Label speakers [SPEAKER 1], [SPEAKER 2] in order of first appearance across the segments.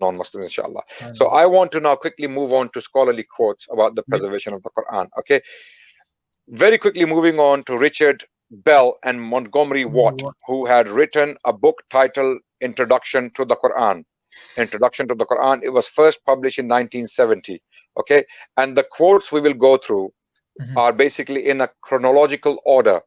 [SPEAKER 1] non-Muslims, inshallah. So I want to now quickly move on to scholarly quotes about the preservation of the Quran. Okay, very quickly moving on to Richard Bell and Montgomery Watt, who had written a book titled Introduction to the Quran. Introduction to the Quran. It was first published in 1970. Okay, and the quotes we will go through are basically in a chronological order: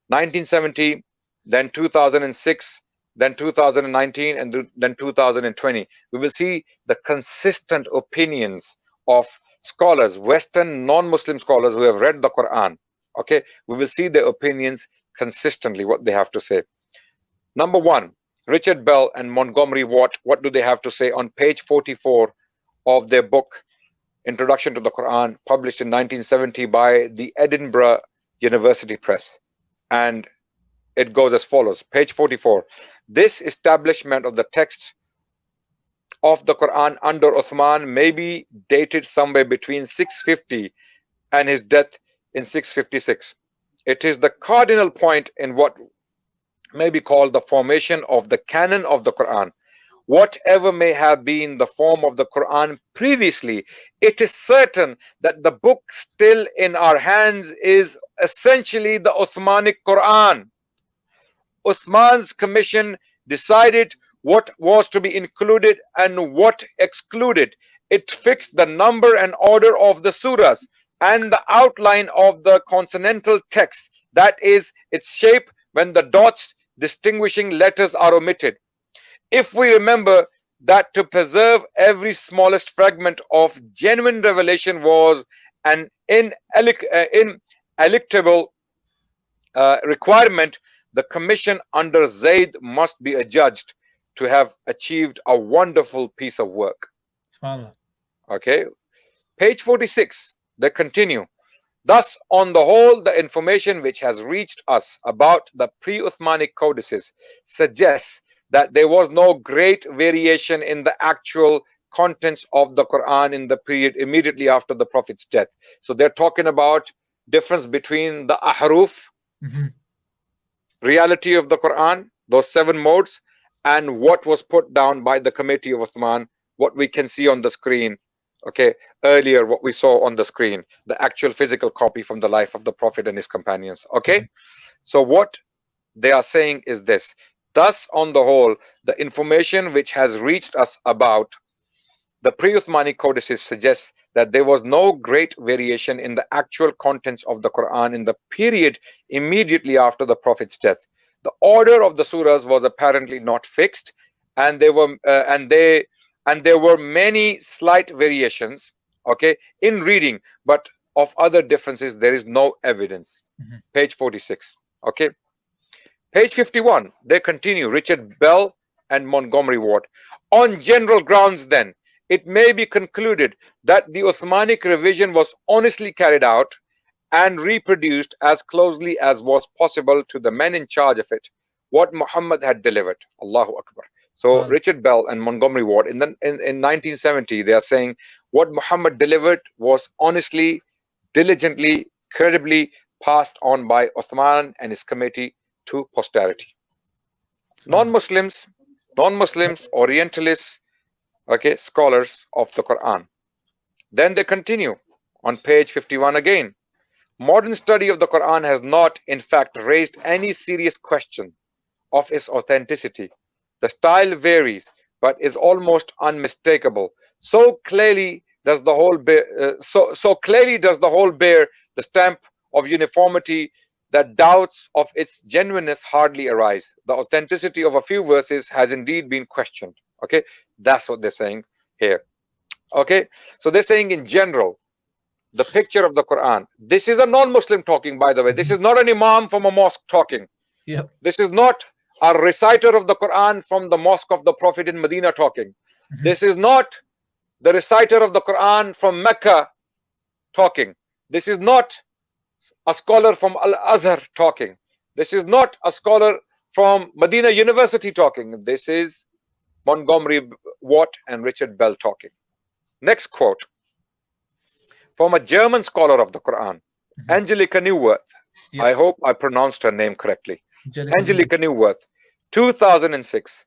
[SPEAKER 1] 1970, then 2006, then 2019, and then 2020. We will see the consistent opinions of scholars, Western non-Muslim scholars who have read the Quran. Okay, we will see their opinions consistently, what they have to say. Number one, Richard Bell and Montgomery Watt, what do they have to say on page 44 of their book Introduction to the Quran, published in 1970 by the Edinburgh University Press? And it goes as follows, page 44. This establishment of the text of the Quran under Uthman may be dated somewhere between 650 and his death in 656. It is the cardinal point in what may be called the formation of the canon of the Quran. Whatever may have been the form of the Quran previously, it is certain that the book still in our hands is essentially the Uthmanic Quran. Uthman's commission decided what was to be included and what excluded. It fixed the number and order of the surahs and the outline of the consonantal text, that is, its shape when the dots distinguishing letters are omitted. If we remember that to preserve every smallest fragment of genuine revelation was an ineluctable requirement, the commission under Zayd must be adjudged to have achieved a wonderful piece of work. Okay, page 46, they continue. Thus, on the whole, the information which has reached us about the pre-Uthmanic codices suggests that there was no great variation in the actual contents of the Quran in the period immediately after the Prophet's death. So they're talking about difference between the ahruf, reality of the Quran, those 7 modes, and what was put down by the committee of Uthman, what we can see on the screen. Okay, earlier what we saw on the screen, the actual physical copy from the life of the Prophet and his companions. Okay, so what they are saying is this: thus, on the whole, the information which has reached us about the pre-Uthmanic codices suggests that there was no great variation in the actual contents of the Quran in the period immediately after the Prophet's death. The order of the surahs was apparently not fixed, and there were many slight variations, okay, in reading, but of other differences there is no evidence. Page 46. Okay, page 51, they continue, Richard Bell and Montgomery Watt. On general grounds, then, it may be concluded that the Uthmanic revision was honestly carried out and reproduced as closely as was possible to the men in charge of it, what Muhammad had delivered. Allahu Akbar. So Richard Bell and Montgomery Watt in 1970, they are saying what Muhammad delivered was honestly, diligently, credibly passed on by Uthman and his committee to posterity. Non-Muslims, Orientalists, okay, scholars of the Quran. Then they continue on page 51 again. Modern study of the Quran has not, in fact, raised any serious question of its authenticity. The style varies, but is almost unmistakable. So clearly does the whole bear the stamp of uniformity that doubts of its genuineness hardly arise. The authenticity of a few verses has indeed been questioned. Okay, that's what they're saying here. Okay, so they're saying in general, the picture of the Quran. This is a non-Muslim talking, by the way. This is not an imam from a mosque talking. This is not a reciter of the Quran from the mosque of the Prophet in Medina talking. This is not the reciter of the Quran from Mecca talking. This is not a scholar from Al-Azhar talking. This is not a scholar from Medina University talking. This is Montgomery Watt and Richard Bell talking. Next quote from a German scholar of the Quran, Angelica Neuwirth. I hope I pronounced her name correctly. Angelica Neuwirth, 2006,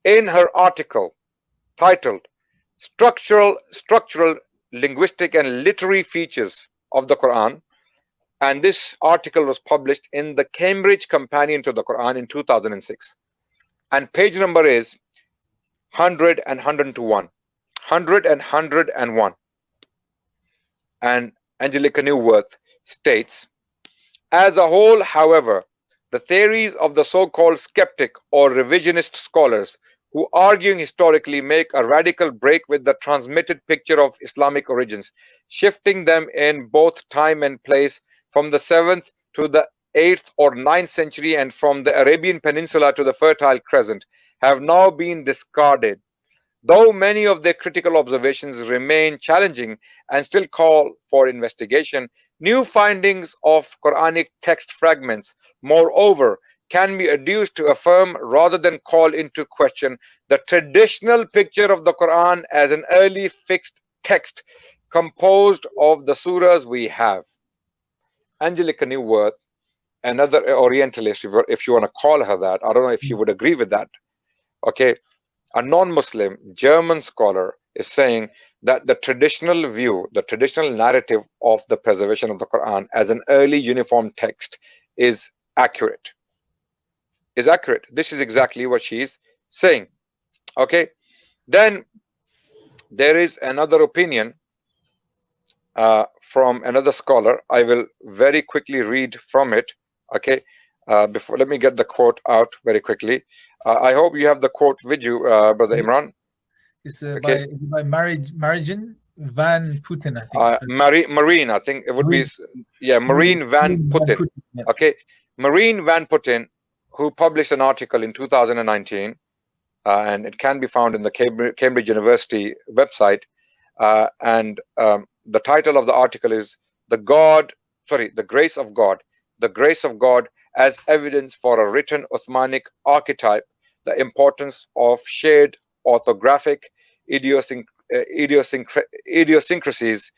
[SPEAKER 1] in her article titled structural, linguistic, and literary features of the Quran. And this article was published in the Cambridge Companion to the Quran in 2006. And page number is 100 and 101. 100 and 101. And Angelica Newworth states, as a whole, however, the theories of the so-called skeptic or revisionist scholars who, arguing historically, make a radical break with the transmitted picture of Islamic origins, shifting them in both time and place from the 7th to the 8th or 9th century and from the Arabian Peninsula to the Fertile Crescent, have now been discarded. Though many of their critical observations remain challenging and still call for investigation, new findings of Quranic text fragments, moreover, can be adduced to affirm rather than call into question the traditional picture of the Quran as an early fixed text composed of the surahs we have. Angelica Newworth, another Orientalist, if you want to call her that, I don't know if you would agree with that. Okay, a non-Muslim German scholar is saying that the traditional view, the traditional narrative of the preservation of the Quran as an early uniform text is accurate. This is exactly what she's saying. Okay, then there is another opinion from another scholar. I will very quickly read from it. Okay, before, let me get the quote out very quickly. I hope you have the quote with you, Brother Imran.
[SPEAKER 2] It's okay. by Marijn van Putten, I think.
[SPEAKER 1] Marine, I think it would be, yeah, Marine van Putten. Yes. Okay, Marine van Putten, who published an article in 2019, and it can be found in the Cambridge University website. And the title of the article is The Grace of God. The Grace of God as Evidence for a Written Uthmanic Archetype, the Importance of Shared Orthographic Idiosyncrasies.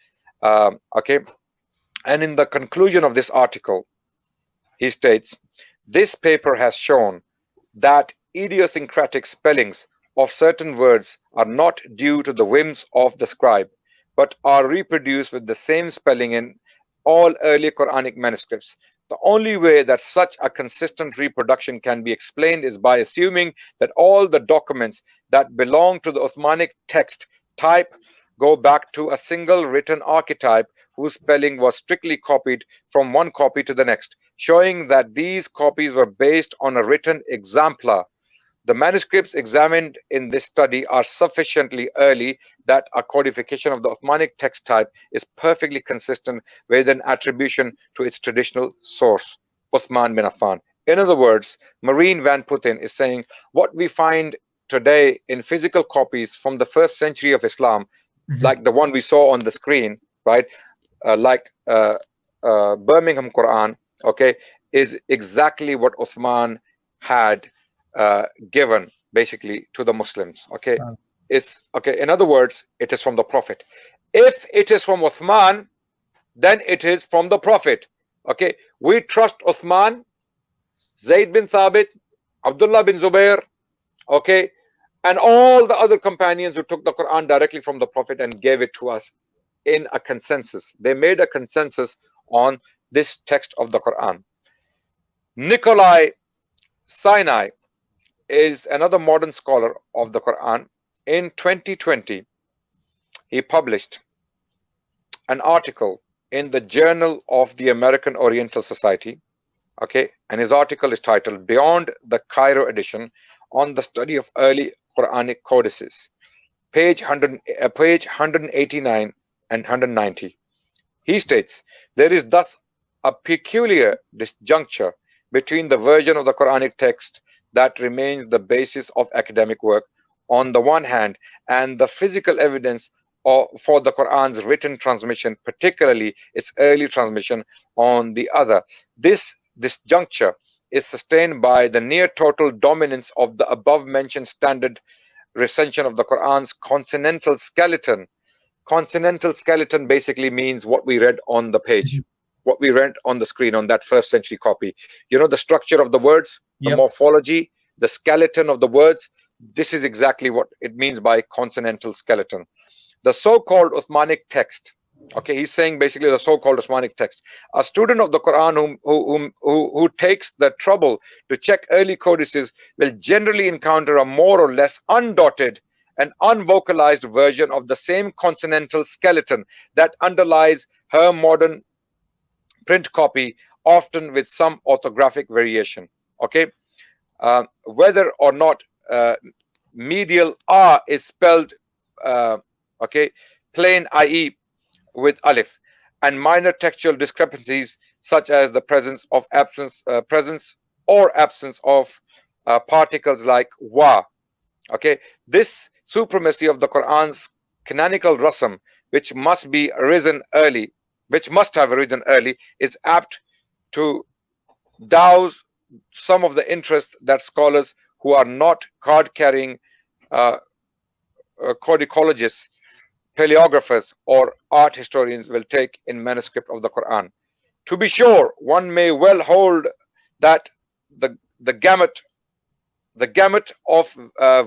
[SPEAKER 1] Okay, and in the conclusion of this article, he states, this paper has shown that idiosyncratic spellings of certain words are not due to the whims of the scribe, but are reproduced with the same spelling in all early Quranic manuscripts. The only way that such a consistent reproduction can be explained is by assuming that all the documents that belong to the Uthmanic text type go back to a single written archetype whose spelling was strictly copied from one copy to the next, showing that these copies were based on a written exemplar. The manuscripts examined in this study are sufficiently early that a codification of the Uthmanic text type is perfectly consistent with an attribution to its traditional source, Uthman bin Affan. In other words, Marine van Putten is saying what we find today in physical copies from the 1st century of Islam, like the one we saw on the screen, right? Like Birmingham Quran, okay, is exactly what Uthman had given basically to the Muslims. Okay, it's okay. In other words, it is from the Prophet. If it is from Uthman, then it is from the Prophet. Okay, we trust Uthman, Zayd bin Thabit, Abdullah bin Zubair, okay, and all the other companions who took the Quran directly from the Prophet and gave it to us in a consensus. They made a consensus on this text of the Quran. Nikolai Sinai is another modern scholar of the Quran. In 2020, he published an article in the Journal of the American Oriental Society, okay, and his article is titled Beyond the Cairo Edition on the Study of Early Quranic Codices, page 189 and 190. He states, there is thus a peculiar disjuncture between the version of the Quranic text that remains the basis of academic work on the one hand, and the physical evidence for the Quran's written transmission, particularly its early transmission, on the other. This disjuncture is sustained by the near total dominance of the above mentioned standard recension of the Quran's consonantal skeleton. Consonantal skeleton basically means what we read on the page, what we read on the screen on that 1st century copy. You know, the structure of the words, the morphology, the skeleton of the words. This is exactly what it means by consonantal skeleton. The so-called Uthmanic text. Okay, he's saying basically the so-called Uthmanic text. A student of the Quran who takes the trouble to check early codices will generally encounter a more or less undotted and unvocalized version of the same consonantal skeleton that underlies her modern print copy, often with some orthographic variation. Okay, whether or not medial R is spelled okay, plain, i.e. with alif, and minor textual discrepancies such as the presence of presence or absence of particles like wa. Okay, this supremacy of the Quran's canonical rasm, which must have arisen early, is apt to douse some of the interest that scholars who are not card-carrying codicologists, paleographers, or art historians will take in manuscript of the Quran. To be sure, one may well hold that the gamut of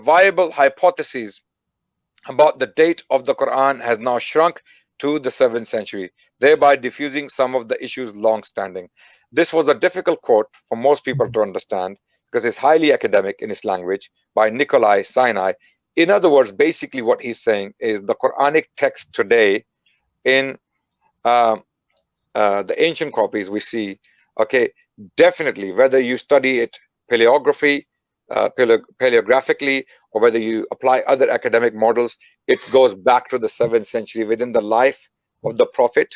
[SPEAKER 1] viable hypotheses about the date of the Quran has now shrunk to the 7th century, thereby diffusing some of the issues long standing. This was a difficult quote for most people to understand because it's highly academic in its language by Nikolai Sinai. In other words, basically what he's saying is the Quranic text today in the ancient copies we see, okay, definitely, whether you study it paleographically, or whether you apply other academic models, it goes back to the 7th century within the life of the Prophet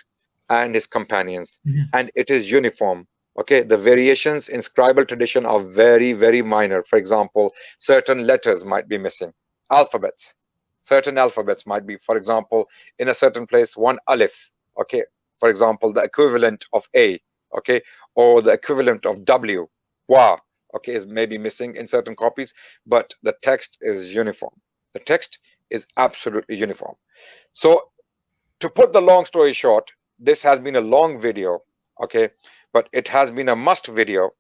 [SPEAKER 1] and his companions, and it is uniform. Okay, the variations in scribal tradition are very, very minor. For example, certain letters might be missing. Alphabets, certain alphabets might be, for example, in a certain place, one alif, okay, for example, the equivalent of A, okay, or the equivalent of W, wa, okay, is maybe missing in certain copies, but the text is uniform. The text is absolutely uniform. So, to put the long story short, this has been a long video, okay, but it has been a must video,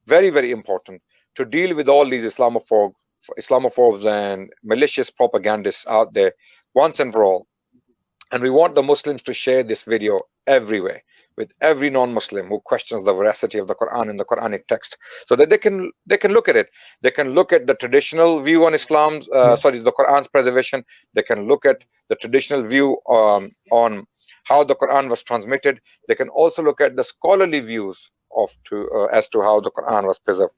[SPEAKER 1] very, very important to deal with all these Islamophobes and malicious propagandists out there once and for all. And we want the Muslims to share this video everywhere with every non-Muslim who questions the veracity of the Quran and the Quranic text, so that they can look at it. They can look at the traditional view on Islam's, the Quran's preservation. They can look at the traditional view on how the Quran was transmitted. They can also look at the scholarly views as to how the Quran was preserved.